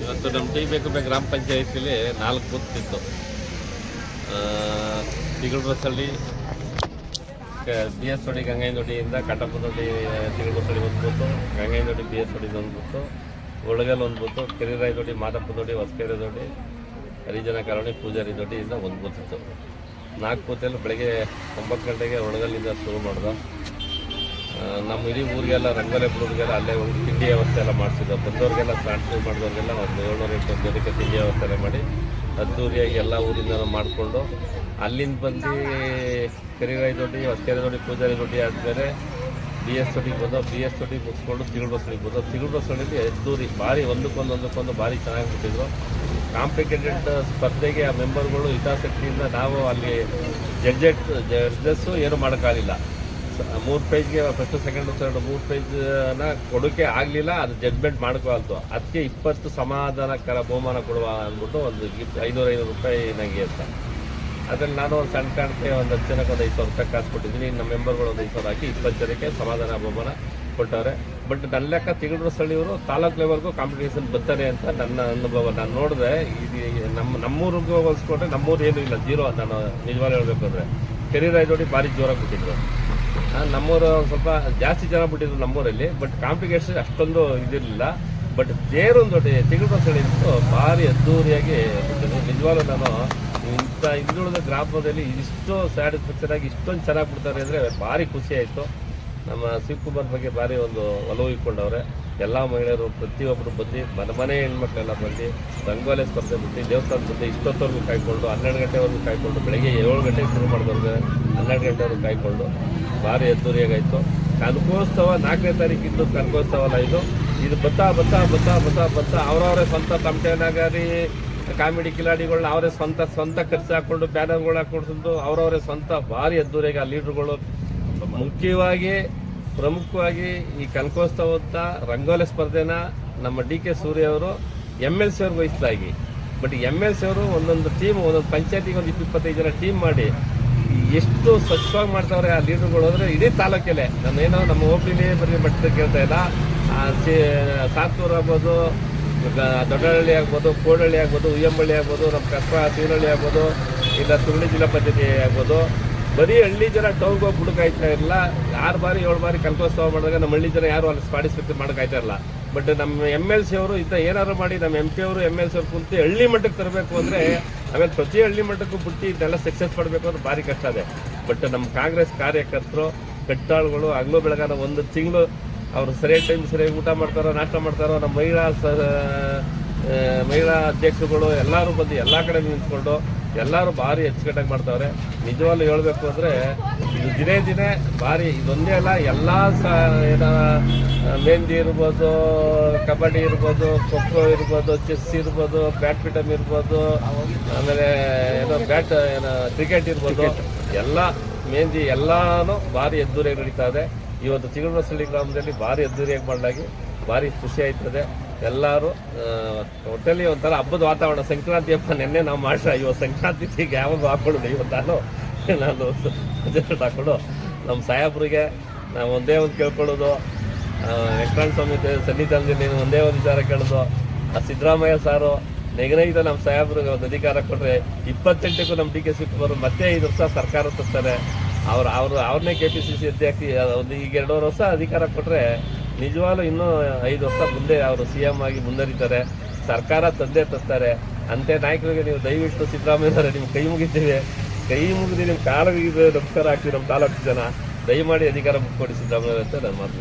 ಇವತ್ತು ನಮ್ಮ ಟಿ.ಬೇಕುಂಬೆ ಗ್ರಾಮ ಪಂಚಾಯತಿಲಿ 4 ಬೂತ್ ಇತ್ತು. ತಿಗಳಬಸಳ್ಳಿ BS-ಹೊಡಿ ಗಂಗಾಯನದೊಡ್ಡಿಯಿಂದ ಕಟಪದೊಡ್ಡಿ ತಿಗಳಬಸಳ್ಳಿ ಒಂದು ಬೂತು, ಗಂಗಾಯನದೊಡ್ಡಿ BS-ಹೊಡಿದು ಒಂದು ಬೂತು, ಒಳಗಲ್ ಒಂದು ಬೂತು, ಕೆರಿರಾಯದೊಡ್ಡಿ ಮಾದಪ್ಪದೊಡ್ಡಿ ಹೊಸಕೆರೆದೊಡ್ಡಿ ಹರಿಜನ ಕಾಲೋನಿ ಪೂಜಾರಿ ದೊಡ್ಡಿಯಿಂದ ಒಂದು ಬೂತ್ ಇತ್ತು. 4 ಬೂತಲ್ಲಿ ಬೆಳಗ್ಗೆ 9 ಗಂಟೆಗೆ ಒಳಗಲ್ಲಿಂದ ಶುರು ಮಾಡ್ದು. ನಮ್ಮ ಇಡೀ ಊರಿಗೆಲ್ಲ ರಂಗೋಲಿ ಬಿಡೋರಿಗೆಲ್ಲ ಅಲ್ಲೇ ಒಂದು ತಿಂಡಿ ವ್ಯವಸ್ಥೆ ಎಲ್ಲ ಮಾಡಿಸಿದ್ದು. ಬಂದವ್ರಿಗೆಲ್ಲ ಸ್ನಾನ ಮಾಡಿದವ್ರಿಗೆಲ್ಲ ಒಂದು 700-800 ಜನಕ್ಕೆ ತಿಂಡಿ ವ್ಯವಸ್ಥೆ ಎಲ್ಲ ಮಾಡಿ ಅದ್ದೂರಿಯಾಗಿ ಎಲ್ಲ ಊರಿಂದ ಮಾಡಿಕೊಂಡು ಅಲ್ಲಿಂದ ಬಂದು ಕೆರಿರಾಯದೊಡ್ಡಿ ಹೊಸಕೆರೆದೊಡ್ಡಿ ಪೂಜಾರಿ ದೊಡ್ಡಿ ಆದಮೇಲೆ BS-ಹೊಡಿಗೆ ಬಂದು BS-ಹೊಡಿ ಮುಗಿಸ್ಕೊಂಡು ತಿಗಳಬಸಳ್ಳಿಗೆ ಬಂದು ತಿಗಳಬಸಳ್ಳಿಲಿ ಅದ್ದೂರಿ ಭಾರಿ ಒಂದಕ್ಕೊಂದು ಭಾರಿ ಚೆನ್ನಾಗಿ ಬಿಟ್ಟಿದ್ರು. ಕಾಂಪ್ಲಿಕೇಟೆಡ್ ಸ್ಪರ್ಧೆಗೆ ಆ ಮೆಂಬರ್ಗಳು ಹಿತಾಸಕ್ತಿಯಿಂದ ನಾವು ಅಲ್ಲಿ ಜಡ್ಜಸ್ಸು ಏನು ಮಾಡೋಕ್ಕಾಗಲಿಲ್ಲ. 3 ಪೇಜ್ಗೆ ಫಸ್ಟ್ ಸೆಕೆಂಡ್ ಥರ್ಡ್ 3 ಪೇಜ್ನ ಕೊಡೋಕ್ಕೆ ಆಗಲಿಲ್ಲ. ಅದು ಜಡ್ಜ್ಮೆಂಟ್ ಮಾಡ್ಕೊಳ್ತು. ಅದಕ್ಕೆ 20 ಸಮಾಧಾನಕರ ಬಹುಮಾನ ಕೊಡುವ ಅಂದ್ಬಿಟ್ಟು ಒಂದು ಗಿಫ್ಟ್ 500 ರೂಪಾಯಿ ನನಗೆ ಅಂತ. ಅದರಲ್ಲಿ ನಾನು ಒಂದು ಸಣ್ಣ ಕಾರಣಕ್ಕೆ ಒಂದು 10 ಜನಕ್ಕೆ ಒಂದು 5,000 ರೂಪಾಯಿ ಕಾಸು ಕೊಟ್ಟಿದ್ದೀನಿ. ನಮ್ಮ ಮೆಂಬರ್ಗಳು ಒಂದು 5,000 ಹಾಕಿ 20 ಜನಕ್ಕೆ ಸಮಾಧಾನ ಬಹುಮಾನ ಕೊಟ್ಟವ್ರೆ. ಬಟ್ ನನ್ನ ಲೆಕ್ಕ ತಿಗಳಬಸಳ್ಳಿಯವರು ತಾಲೂಕು ಲೆವೆಲ್ಗೂ ಕಾಂಪಿಟೇಷನ್ ಬರ್ತಾರೆ ಅಂತ ನನ್ನ ಅನುಭವ. ನಾನು ನೋಡಿದೆ, ಇದು ನಮ್ಮೂರಿಗೂ ಹೋಲಿಸ್ಕೊಂಡ್ರೆ ನಮ್ಮೂರು ಏನೂ ಇಲ್ಲ, ಜೀರೋ. ನಾನು ನಿಜವಾಗ್ಲೂ ಹೇಳಬೇಕು ಅಂದರೆ ಕೆರಿರಾಯದೊಡ್ಡಿ ಭಾರಿ ಜೋರಾಗಿ ಬಿಟ್ಟಿದ್ರು. ನಮ್ಮೂರು ಸ್ವಲ್ಪ ಜಾಸ್ತಿ ಜನ ಬಿಟ್ಟಿದ್ರು ನಮ್ಮೂರಲ್ಲಿ. ಬಟ್ ಕಾಂಪಿಟೇಷನ್ ಅಷ್ಟೊಂದು ಇದಿರಲಿಲ್ಲ. ಬಟ್ ತೇರೊಂದು ದೊಡ್ಡ ತಿಗಳಬಸಳ್ಳಿ ಇತ್ತು, ಭಾರಿ ಅದ್ದೂರಿಯಾಗಿ ಬಿಟ್ಟಿದ್ರು. ನಿಜವಾಗ್ಲೂ ನಾನು ಇಂಥ ಹಿಂದುಳಿದ ಗ್ರಾಮದಲ್ಲಿ ಇಷ್ಟು ಸ್ಯಾಟಿಸ್ಫ್ಯಾಕ್ಷನ್ ಆಗಿ ಇಷ್ಟೊಂದು ಚೆನ್ನಾಗಿ ಬಿಡ್ತಾರೆ ಅಂದರೆ ಭಾರಿ ಖುಷಿ ಆಯಿತು. ನಮ್ಮ ಶಿವಕುಮಾರ್ ಬಗ್ಗೆ ಭಾರಿ ಒಂದು ಒಲವು ಇಟ್ಕೊಂಡವ್ರೆ. ಎಲ್ಲ ಮಹಿಳೆಯರು ಪ್ರತಿಯೊಬ್ಬರು ಬಂದು ಮನೆ ಹೆಣ್ಮಕ್ಳೆಲ್ಲ ಬಂದು ರಂಗೋಲಿ ಸ್ಪರ್ಧೆ ಬಿಟ್ಟು ದೇವಸ್ಥಾನದ ಬಂದು ಇಷ್ಟೊತ್ತವರೆಗೂ ಕಾಯ್ಕೊಂಡು 12 ಗಂಟೆವರೆಗೂ ಕಾಯ್ಕೊಂಡು ಬೆಳಗ್ಗೆ 7 ಗಂಟೆಗೆ ಶುರು ಮಾಡಿದವ್ರಿಗೆ 12 ಗಂಟೆವರೆಗೂ ಕಾಯ್ಕೊಂಡು ಭಾರಿ ಅದ್ದೂರಿಯಾಗಾಯಿತು. ಕನಕೋತ್ಸವ 4ನೇ ತಾರೀಕಿದ್ದು ಕನಕೋತ್ಸವಲ್ಲ ಇದು ಬತ್ತಾ ಅವರವರೇ ಸ್ವಂತ ತಮಟೆನಾಗರಿ ಕಾಮಿಡಿ ಕಿಲಾಡಿಗಳನ್ನ ಅವರೇ ಸ್ವಂತ ಖರ್ಚು ಹಾಕ್ಕೊಂಡು ಬ್ಯಾನರ್ಗಳು ಹಾಕ್ಕೊಂಡು ಅವರವರೇ ಸ್ವಂತ ಭಾರಿ ಅದ್ದೂರಿಯಾಗಿ ಆ ಲೀಡ್ರುಗಳು ಪ್ರಮುಖವಾಗಿ ಈ ಕನಕೋತ್ಸವದ ರಂಗೋಲಿ ಸ್ಪರ್ಧೆನ ನಮ್ಮ DK ಸೂರ್ಯ ಅವರು MLC ಅವ್ರಿಗೆ ವಹಿಸಲಾಗಿ. ಬಟ್ MLC ಅವರು ಒಂದೊಂದು ಟೀಮ್ ಒಂದೊಂದು ಪಂಚಾಯತಿಗೆ ಒಂದು 20-25 ಜನ ಟೀಮ್ ಮಾಡಿ ಎಷ್ಟು ಸ್ವಚ್ಛವಾಗಿ ಮಾಡ್ತಾವ್ರೆ ಆ ಲೀಡರ್ಗಳು ಅಂದರೆ ಇಡೀ ತಾಲೂಕಲ್ಲೇ. ನಾನೇನೋ ನಮ್ಮ ಹೋಬಳಿನೇ ಬರೀ ಮಟ್ಟದ ಕೇಳ್ತಾ ಇಲ್ಲ. ಸಾತ್ತೂರು ಆಗ್ಬೋದು, ದೊಡ್ಡಹಳ್ಳಿ ಆಗ್ಬೋದು, ಕೋಡಹಳ್ಳಿ ಆಗ್ಬೋದು, ಉಯ್ಯಂಬಳ್ಳಿ ಆಗ್ಬೋದು, ನಮ್ಮ ಕಸ್ಬಾ ಸೀನಹಳ್ಳಿ ಆಗ್ಬೋದು, ಇಲ್ಲ ತುರುಳಿ ಜಿಲ್ಲಾ ಪಂಚಾಯತಿ ಆಗ್ಬೋದು, ಬರೀ ಹಳ್ಳಿ ಜನ ಟೌನ್ಗೆ ಹೋಗಿ ಬಿಡಕಾಯ್ತಾ ಇರಲಿಲ್ಲ. 6 ಬಾರಿ 7 ಬಾರಿ ಕನಕೋತ್ಸವ ಮಾಡಿದಾಗ ನಮ್ಮ ಹಳ್ಳಿ ಜನ ಯಾರು ಅಲ್ಲಿ ಪಾರ್ಟಿಸಿಪೇಟ್ ಮಾಡೋಕ್ಕಾಯ್ತಾ ಇರಲ್ಲ. ಬಟ್ ನಮ್ಮ MLC ಅವರು ಇಂಥ ಏನಾದ್ರು ಮಾಡಿ ನಮ್ಮ MP ಅವರು MLC ಅವ್ರು ಕುಂತು ಹಳ್ಳಿ ಮಟ್ಟಕ್ಕೆ ತರಬೇಕು ಅಂದರೆ ಆಮೇಲೆ ಪ್ರತಿ ಹಳ್ಳಿ ಮಟ್ಟಕ್ಕೂ ಬಿಟ್ಟು ಇದೆಲ್ಲ ಸಕ್ಸಸ್ ಮಾಡಬೇಕು ಅಂದ್ರೆ ಭಾರಿ ಕಷ್ಟ ಇದೆ. ಬಟ್ ನಮ್ಮ ಕಾಂಗ್ರೆಸ್ ಕಾರ್ಯಕರ್ತರು ಕಟ್ಟಾಳುಗಳು ಹಗಲು ಬೆಳಗಾನ 1 ತಿಂಗಳು ಅವರು ಸರಿಯಾದ ಟೈಮ್ ಸರಿಯಾಗಿ ಊಟ ಮಾಡ್ತಾರೋ ನಾಷ್ಟ ಮಾಡ್ತಾರೋ. ನಮ್ಮ ಮಹಿಳಾ ಅಧ್ಯಕ್ಷರುಗಳು ಎಲ್ಲರೂ ಬಂದು ಎಲ್ಲ ಕಡೆ ನಿಂತ್ಕೊಂಡು ಎಲ್ಲರೂ ಭಾರಿ ಅಚ್ಚುಕಟ್ಟಾಗಿ ಮಾಡ್ತಾವ್ರೆ. ನಿಜವಾಗ್ಲೂ ಹೇಳಬೇಕು ಅಂದರೆ ಇದು ದಿನೇ ಭಾರಿ ಇದೊಂದೇ ಅಲ್ಲ, ಎಲ್ಲ ಮೆಹಂದಿ ಇರ್ಬೋದು, ಕಬಡ್ಡಿ ಇರ್ಬೋದು, ಖೋಖೋ ಇರ್ಬೋದು, ಚೆಸ್ ಇರ್ಬೋದು, ಬ್ಯಾಡ್ಮಿಂಟನ್ ಇರ್ಬೋದು, ಆಮೇಲೆ ಕ್ರಿಕೆಟ್ ಇರ್ಬೋದು, ಎಲ್ಲ ಮೆಹಂದಿ ಎಲ್ಲನೂ ಭಾರಿ ಅದ್ದೂರಿಯಾಗಿ ನಡೀತಾ ಇದೆ. ಇವತ್ತು ತಿಗಳಬಸಳ್ಳಿ ಗ್ರಾಮದಲ್ಲಿ ಭಾರಿ ಅದ್ದೂರಿಯಾಗಿ ಮಾಡಲಾಗಿ ಭಾರಿ ಖುಷಿ ಆಯ್ತದೆ. ಎಲ್ಲರೂ ಒಟ್ಟಲ್ಲಿ ಒಂಥರ ಹಬ್ಬದ ವಾತಾವರಣ. ಸಂಕ್ರಾಂತಿ ಹಬ್ಬ ನೆನ್ನೆ ನಾವು ಮಾಡ್ರೆ ಇವತ್ತು ಸಂಕ್ರಾಂತಿಗೆ ಯಾವಾಗ ಹಾಕೊಳ್ಳೋದು. ಇವತ್ತು ನಾನು ಬಜೆಟ್ ಹಾಕೊಂಡು ನಮ್ಮ ಸಾಹೇಬ್ರಿಗೆ ನಾವು ಒಂದೇ ಒಂದು ಕೇಳ್ಕೊಳ್ಳೋದು, ವೆಂಕಟರಮಣ ಸ್ವಾಮಿ ಸನ್ನಿಧಾನದಲ್ಲಿ ಒಂದೇ ಒಂದು ವಿಚಾರ ಕೇಳೋದು. ಆ ಸಿದ್ದರಾಮಯ್ಯ ಸಾರು ನೆಗನೈದ ನಮ್ಮ ಸಾಹೇಬ್ರಿಗೆ ಒಂದು ಅಧಿಕಾರ ಕೊಟ್ಟರೆ 28ಕ್ಕೂ ನಮ್ಮ DK ಶಿವಕುಮಾರ್ ಮತ್ತೆ 5 ವರ್ಷ ಸರ್ಕಾರ ತರ್ತಾರೆ. ಅವ್ರನ್ನೇ KPCC ಅಧ್ಯಕ್ಷ ಈಗ 2 ವರ್ಷ ಅಧಿಕಾರ ಕೊಟ್ಟರೆ ನಿಜವಾಗ್ಲೂ ಇನ್ನೂ 5 ವರ್ಷ ಮುಂದೆ ಅವರು CM ಆಗಿ ಮುಂದುವರಿತಾರೆ. ಸರ್ಕಾರ ತಂದೆ ತರ್ತಾರೆ. ಅಂತೆ ನಾಯಕರಿಗೆ ನೀವು ದಯವಿಟ್ಟು ಸಿದ್ದರಾಮಯ್ಯ ನಿಮ್ಮ ಕೈ ಮುಗಿದು ನಿಮ್ಮ ಕಾಲ ನಮಸ್ಕಾರ ಆಗ್ತೀವಿ. ನಮ್ಮ ತಾಲೂಕು ಜನ ದಯಮಾಡಿ ಅಧಿಕಾರ ಕೊಡಿ ಸಿದ್ದರಾಮಯ್ಯ ಅಂತ ನಾನು ಮಾತು.